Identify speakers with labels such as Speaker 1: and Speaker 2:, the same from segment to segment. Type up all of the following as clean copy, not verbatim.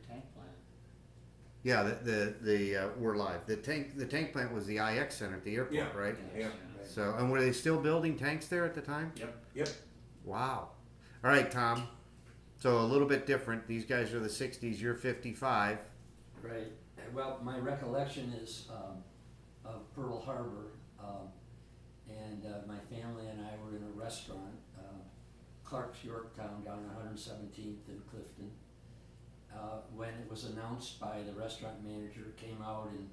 Speaker 1: tank plant.
Speaker 2: Yeah, we're live. The tank plant was the IX center at the airport,
Speaker 3: Yeah.
Speaker 2: right?
Speaker 3: Yeah.
Speaker 1: Right.
Speaker 2: So, and were they still building tanks there at the time?
Speaker 3: Yep.
Speaker 2: Wow. All right, Tom. So a little bit different. These guys are the 60s. You're 55.
Speaker 4: Right. Well, my recollection is of Pearl Harbor, and my family and I were in a restaurant, Clark's Yorktown, down 117th in Clifton. When it was announced by the restaurant manager, came out and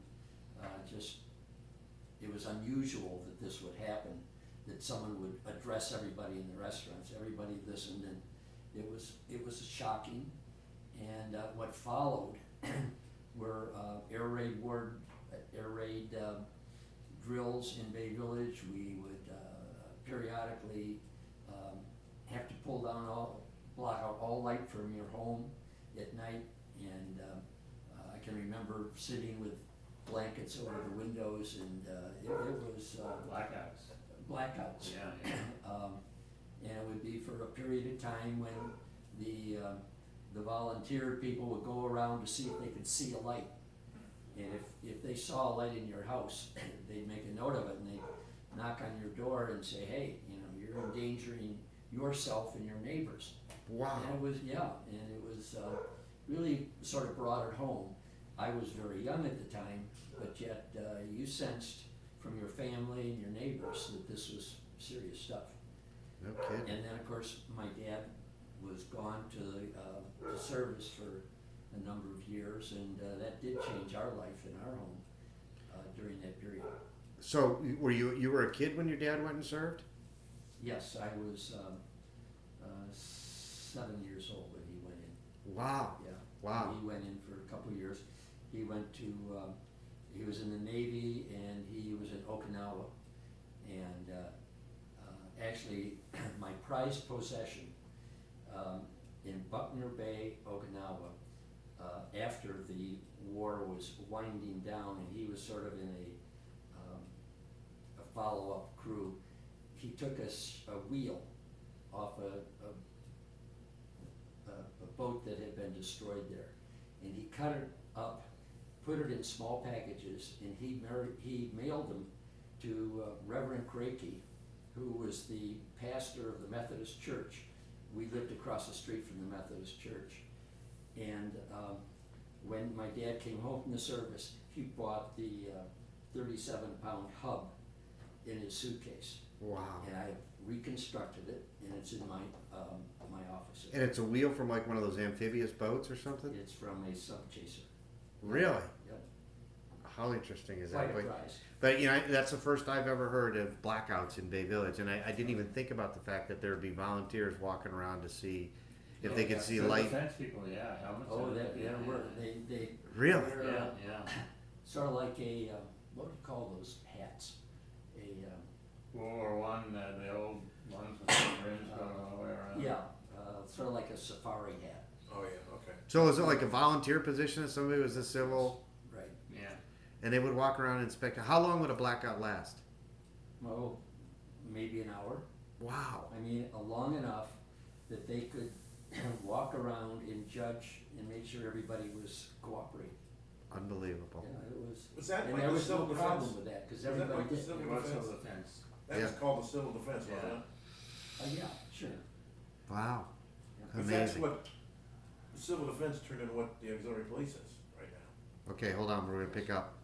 Speaker 4: it was unusual that this would happen, that someone would address everybody in the restaurants. Everybody listened, and it was shocking. And what followed were air raid drills in Bay Village. We would periodically have to block out all light from your home at night, and I can remember sitting with blankets over the windows, and it was blackouts.
Speaker 1: Yeah.
Speaker 4: And it would be for a period of time when the volunteer people would go around to see if they could see a light. And if they saw a light in your house, they'd make a note of it, and they'd knock on your door and say, hey, you're endangering yourself and your neighbors.
Speaker 2: Wow.
Speaker 4: And it was really sort of brought it home. I was very young at the time, but yet you sensed from your family and your neighbors that this was serious stuff.
Speaker 2: No kidding.
Speaker 4: And then, of course, my dad was gone to the service for a number of years, and that did change our life in our home during that period.
Speaker 2: So were you were a kid when your dad went and served?
Speaker 4: Yes, I was 7 years old when he went in.
Speaker 2: Wow.
Speaker 4: Yeah.
Speaker 2: Wow.
Speaker 4: He went in for a couple of years. He went to, he was in the Navy, and he was in Okinawa. And actually, my prized possession in Buckner Bay, Okinawa, after the war was winding down and he was sort of in a follow-up crew, he took a wheel off a boat that had been destroyed there, and he cut it up, put it in small packages, and he mailed them to Reverend Crakey, who was the pastor of the Methodist Church. We lived across the street from the Methodist Church, and when my dad came home from the service, he bought the 37-pound hub in his suitcase.
Speaker 2: Wow.
Speaker 4: And I reconstructed it, and it's in my my office.
Speaker 2: And it's a wheel from like one of those amphibious boats or something?
Speaker 4: It's from a sub chaser.
Speaker 2: Really?
Speaker 4: Yep.
Speaker 2: How interesting is
Speaker 4: Quite
Speaker 2: that?
Speaker 4: a prize.
Speaker 2: But that's the first I've ever heard of blackouts in Bay Village, and I didn't even think about the fact that there would be volunteers walking around to see if they could see
Speaker 1: Civil
Speaker 2: light.
Speaker 1: defense people, yeah, helmets.
Speaker 4: Oh,
Speaker 1: and-
Speaker 4: there were. They
Speaker 2: Really?
Speaker 4: were,
Speaker 1: Yeah.
Speaker 4: sort of like a what do you call those hats?
Speaker 1: World War One, the old ones with the rims going all the way around.
Speaker 4: Yeah, sort of like a safari hat.
Speaker 3: Oh, yeah, okay.
Speaker 2: So is it like a volunteer position if somebody was a civil,
Speaker 4: Right.
Speaker 1: Yeah.
Speaker 2: and they would walk around and inspect? How long would a blackout last?
Speaker 4: Well, maybe an hour.
Speaker 2: Wow.
Speaker 4: I mean, long enough that they could walk around and judge and make sure everybody was cooperating.
Speaker 2: Unbelievable.
Speaker 4: Yeah, it was.
Speaker 3: Was that
Speaker 4: and
Speaker 3: like
Speaker 4: there
Speaker 3: the
Speaker 4: was no
Speaker 3: civil
Speaker 4: problem
Speaker 3: defense?
Speaker 4: with that because
Speaker 3: Was that
Speaker 4: everybody
Speaker 3: like the
Speaker 4: did.
Speaker 3: civil
Speaker 1: It was
Speaker 3: defense?
Speaker 1: civil defense.
Speaker 3: That was
Speaker 2: Yeah.
Speaker 3: called the civil defense, wasn't
Speaker 1: Yeah.
Speaker 3: it?
Speaker 4: Yeah, sure.
Speaker 2: Wow.
Speaker 3: Because that's
Speaker 2: Amazing.
Speaker 3: what, civil defense turned into what the auxiliary police is right now.
Speaker 2: Okay, hold on. We're going to pick up.